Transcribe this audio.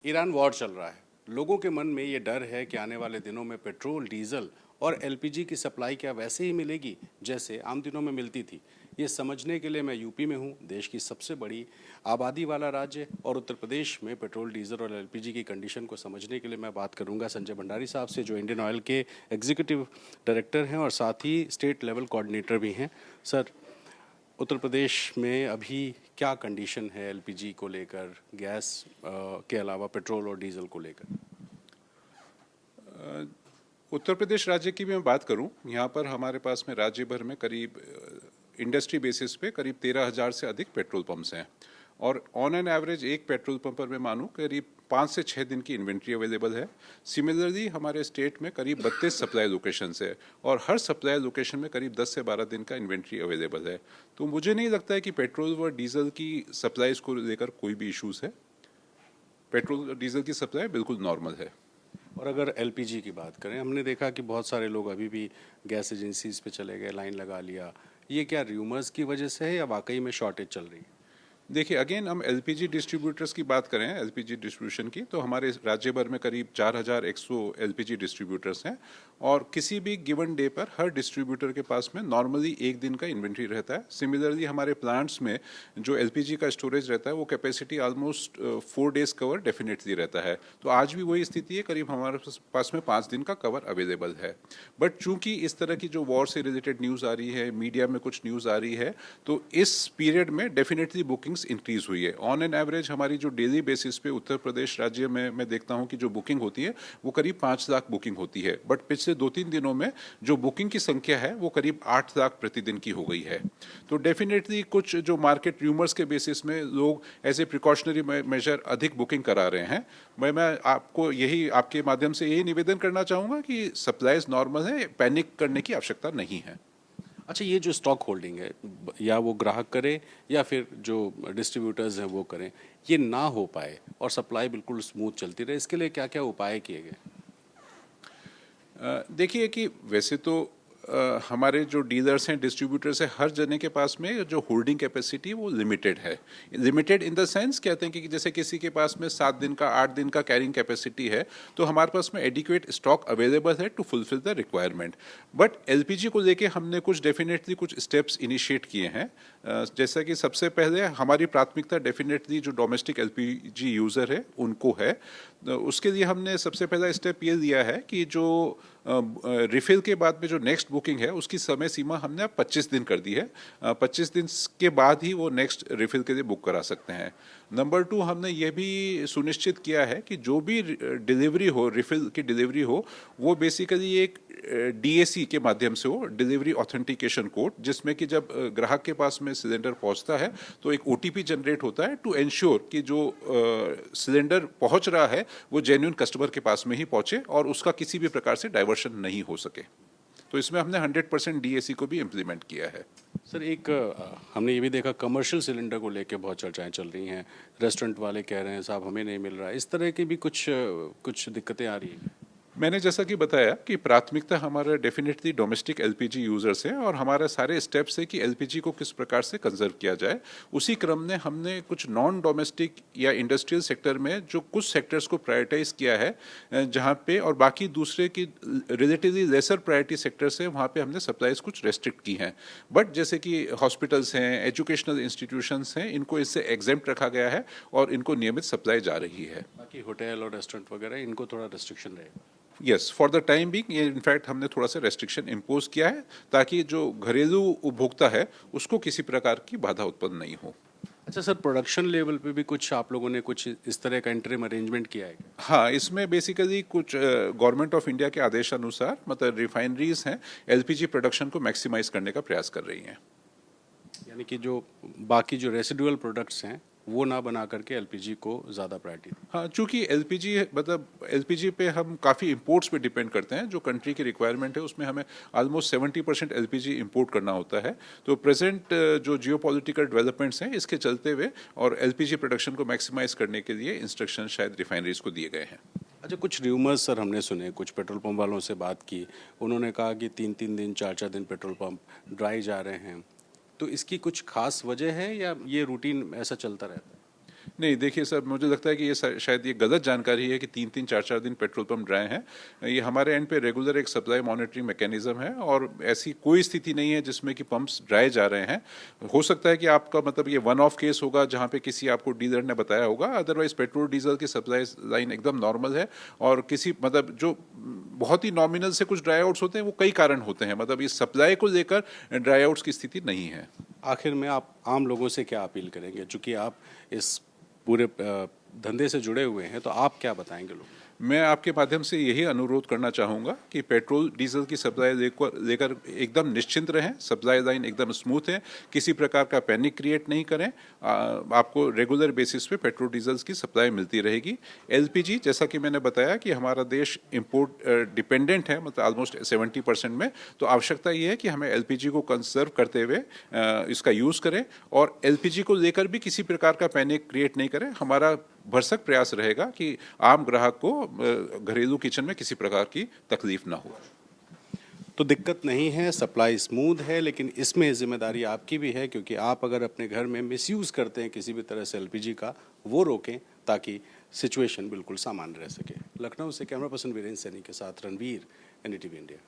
Iran war चल रहा है। लोगों के मन में ये डर है कि आने वाले दिनों में पेट्रोल, डीजल और एलपीजी की सप्लाई क्या वैसे ही मिलेगी जैसे आम दिनों में मिलती थी। ये समझने के लिए मैं यूपी में हूँ, देश की सबसे बड़ी आबादी वाला राज्य, और उत्तर प्रदेश में पेट्रोल, डीजल और एलपीजी की कंडीशन को समझने के लिए मैं बात करूंगा संजय भंडारी साहब से, जो इंडियन ऑयल के एग्जीक्यूटिव डायरेक्टर हैं और साथ ही स्टेट लेवल कोऑर्डिनेटर भी हैं। सर, उत्तर प्रदेश में अभी क्या कंडीशन है एलपीजी को लेकर, गैस के अलावा पेट्रोल और डीजल को लेकर? उत्तर प्रदेश राज्य की भी मैं बात करूं, यहाँ पर हमारे पास में राज्य भर में करीब इंडस्ट्री बेसिस पे करीब 13,000 से अधिक पेट्रोल पंप्स हैं और ऑन एन एवरेज एक पेट्रोल पंप पर मैं मानूं करीब 5 से 6 दिन की इन्वेंट्री अवेलेबल है। सिमिलरली हमारे स्टेट में करीब 32 सप्लाई लोकेशन है और हर सप्लाई लोकेशन में करीब 10 से 12 दिन का इन्वेंट्री अवेलेबल है। तो मुझे नहीं लगता है कि पेट्रोल व डीजल की सप्लाईज को लेकर कोई भी इशूज़ है। पेट्रोल और डीजल की सप्लाई बिल्कुल नॉर्मल है। और अगर एलपीजी की बात करें, हमने देखा कि बहुत सारे लोग अभी भी गैस एजेंसीज पे चले गए, लाइन लगा लिया। ये क्या र्यूमर्स की वजह से है या वाकई में शॉर्टेज चल रही है? देखिए, अगेन हम एलपीजी डिस्ट्रीब्यूटर्स की बात करें, एलपीजी डिस्ट्रीब्यूशन की, तो हमारे राज्य भर में करीब 4,100 एलपीजी डिस्ट्रीब्यूटर्स हैं और किसी भी गिवन डे पर हर डिस्ट्रीब्यूटर के पास में नॉर्मली एक दिन का इन्वेंट्री रहता है। सिमिलरली हमारे प्लांट्स में जो एलपीजी का स्टोरेज रहता है वो capacity almost 4 days cover definitely रहता है। तो आज भी वही स्थिति है, करीब हमारे पास में 5 दिन का कवर अवेलेबल है। बट चूंकि इस तरह की जो वॉर से रिलेटेड न्यूज़ आ रही है, मीडिया में कुछ न्यूज़ आ रही है, तो इस पीरियड में डेफिनेटली बुकिंग्स इंक्रीज हुई है। ऑन एन एवरेज हमारी जो डेली बेसिस पे उत्तर प्रदेश राज्य में मैं देखता हूं कि जो बुकिंग होती है वो करीब 5 लाख बुकिंग होती है, बट पिछले 2-3 दिनों में जो बुकिंग की संख्या है वो करीब 8 लाख प्रतिदिन की हो गई है। तो डेफिनेटली कुछ जो मार्केट र्यूमर्स के बेसिस में लोग ऐसे प्रिकॉशनरी मेजर अधिक बुकिंग करा रहे हैं। मैं आपको यही आपके माध्यम से यही निवेदन करना चाहूंगा कि सप्लाईज नॉर्मल है, पैनिक करने की आवश्यकता नहीं है। अच्छा, ये जो स्टॉक होल्डिंग है, या वो ग्राहक करे या फिर जो डिस्ट्रीब्यूटर्स हैं वो करें, ये ना हो पाए और सप्लाई बिल्कुल स्मूथ चलती रहे, इसके लिए क्या क्या उपाय किए गए? देखिए कि वैसे तो हमारे जो डीलर्स हैं, डिस्ट्रीब्यूटर्स हैं, हर जने के पास में जो होल्डिंग कैपेसिटी वो लिमिटेड है। लिमिटेड इन द सेंस कहते हैं कि जैसे किसी के पास में 7 दिन का, 8 दिन का कैरिंग कैपेसिटी है, तो हमारे पास में एडिक्वेट स्टॉक अवेलेबल है to fulfil the requirement. But LPG को लेके हमने कुछ डेफिनेटली कुछ स्टेप्स इनिशिएट किए हैं। जैसा कि सबसे पहले हमारी प्राथमिकता डेफिनेटली जो डोमेस्टिक एलपीजी यूज़र है उनको है। उसके लिए हमने सबसे पहला स्टेप ये लिया है कि जो रिफिल के बाद में जो नेक्स्ट बुकिंग है उसकी समय सीमा हमने अब 25 दिन कर दी है। 25 दिन के बाद ही वो नेक्स्ट रिफिल के लिए बुक करा सकते हैं। नंबर 2, हमने ये भी सुनिश्चित किया है कि जो भी डिलीवरी हो, रिफिल की डिलीवरी हो, वो बेसिकली एक डीएसी के माध्यम से हो, डिलीवरी ऑथेंटिकेशन कोड, जिसमें कि जब ग्राहक के पास में सिलेंडर पहुंचता है तो एक ओटीपी जनरेट होता है टू एंश्योर कि जो सिलेंडर पहुंच रहा है वो जेन्युइन कस्टमर के पास में ही पहुंचे और उसका किसी भी प्रकार से डाइवर्शन नहीं हो सके। तो इसमें हमने 100% डीएसी को भी इम्प्लीमेंट किया है। सर, एक हमने ये भी देखा, कमर्शियल सिलेंडर को लेके बहुत चर्चाएं चल रही हैं। रेस्टोरेंट वाले कह रहे हैं साहब हमें नहीं मिल रहा है, इस तरह की भी कुछ दिक्कतें आ रही हैं। मैंने जैसा कि बताया कि प्राथमिकता हमारा डेफिनेटली डोमेस्टिक एलपीजी यूजर्स है और हमारे सारे स्टेप्स है कि एलपीजी को किस प्रकार से कंजर्व किया जाए। उसी क्रम में हमने कुछ नॉन डोमेस्टिक या इंडस्ट्रियल सेक्टर में जो कुछ सेक्टर्स को प्रायोरिटाइज किया है, जहां पे, और बाकी दूसरे की रिलेटिवली लेसर प्रायोरिटी सेक्टर्स है वहां पे हमने सप्लाईज कुछ रेस्ट्रिक्ट की हैं। बट जैसे कि हॉस्पिटल्स हैं, एजुकेशनल इंस्टीट्यूशंस हैं, इनको इससे एग्जेम्प्ट रखा गया है और इनको नियमित सप्लाई जा रही है। बाकी होटल और रेस्टोरेंट वगैरह, इनको थोड़ा रिस्ट्रिक्शन रहेगा। Yes, for the time being ये इनफैक्ट हमने थोड़ा सा रेस्ट्रिक्शन इम्पोज किया है ताकि जो घरेलू उपभोक्ता है उसको किसी प्रकार की बाधा उत्पन्न नहीं हो। अच्छा सर, प्रोडक्शन लेवल पे भी कुछ आप लोगों ने कुछ इस तरह का इंटरिम अरेंजमेंट किया है क्या? हाँ, इसमें बेसिकली कुछ गवर्नमेंट ऑफ इंडिया के आदेशानुसार मतलब रिफाइनरीज हैं एलपीजी प्रोडक्शन को मैक्सिमाइज करने का प्रयास कर रही हैं। यानी कि जो बाकी जो रेसिडुअल प्रोडक्ट्स हैं वो ना बना करके एलपीजी को ज़्यादा प्रायोरिटी। हाँ, चूंकि एलपीजी मतलब एलपीजी पे हम काफ़ी इंपोर्ट्स पे डिपेंड करते हैं, जो कंट्री की रिक्वायरमेंट है उसमें हमें ऑलमोस्ट 70% एलपीजी इंपोर्ट करना होता है। तो प्रेजेंट जो जियोपॉलिटिकल डेवलपमेंट्स हैं इसके चलते हुए और एलपीजी प्रोडक्शन को मैक्सिमाइज करने के लिए इंस्ट्रक्शन शायद रिफाइनरीज को दिए गए हैं। अच्छा, कुछ र्यूमर्स सर हमने सुने, कुछ पेट्रोल पंप वालों से बात की, उन्होंने कहा कि 3-3 दिन 4-4 दिन पेट्रोल पंप ड्राई जा रहे हैं। तो इसकी कुछ खास वजह है या ये रूटीन ऐसा चलता रहता है? नहीं, देखिए सर, मुझे लगता है कि ये शायद ये गलत जानकारी है कि 3-3 4-4 दिन पेट्रोल पंप ड्राई हैं। ये हमारे एंड पे रेगुलर एक सप्लाई मॉनिटरिंग मैकेनिज्म है और ऐसी कोई स्थिति नहीं है जिसमें कि पंप्स ड्राई जा रहे हैं। हो सकता है कि आपका मतलब ये वन ऑफ केस होगा जहाँ पे किसी आपको डीलर ने बताया होगा, अदरवाइज पेट्रोल डीजल की सप्लाई लाइन एकदम नॉर्मल है। और किसी मतलब जो बहुत ही नॉमिनल से कुछ ड्राई आउट्स होते हैं वो कई कारण होते हैं, मतलब इस सप्लाई को लेकर ड्राई आउट्स की स्थिति नहीं है। आखिर में आप आम लोगों से क्या अपील करेंगे, चूंकि आप इस पूरे धंधे से जुड़े हुए हैं, तो आप क्या बताएंगे लोगों को? मैं आपके माध्यम से यही अनुरोध करना चाहूँगा कि पेट्रोल डीजल की सप्लाई लेकर एकदम निश्चिंत रहें, सप्लाई लाइन एकदम स्मूथ है, किसी प्रकार का पैनिक क्रिएट नहीं करें। आपको रेगुलर बेसिस पे पेट्रोल डीजल्स की सप्लाई मिलती रहेगी। एलपीजी, जैसा कि मैंने बताया कि हमारा देश इंपोर्ट डिपेंडेंट है, मतलब ऑलमोस्ट 70% में, तो आवश्यकता ये है कि हमें एलपीजी को कंजर्व करते हुए इसका यूज़ करें और एलपीजी को लेकर भी किसी प्रकार का पैनिक क्रिएट नहीं करें। हमारा भरसक प्रयास रहेगा कि आम ग्राहक को घरेलू किचन में किसी प्रकार की तकलीफ ना हो। तो दिक्कत नहीं है, सप्लाई स्मूथ है, लेकिन इसमें जिम्मेदारी आपकी भी है, क्योंकि आप अगर अपने घर में मिसयूज़ करते हैं किसी भी तरह से एलपीजी का, वो रोकें ताकि सिचुएशन बिल्कुल सामान्य रह सके। लखनऊ से कैमरा पर्सन वीरेंद्र सैनी के साथ रणवीर, एनडीटीवी इंडिया।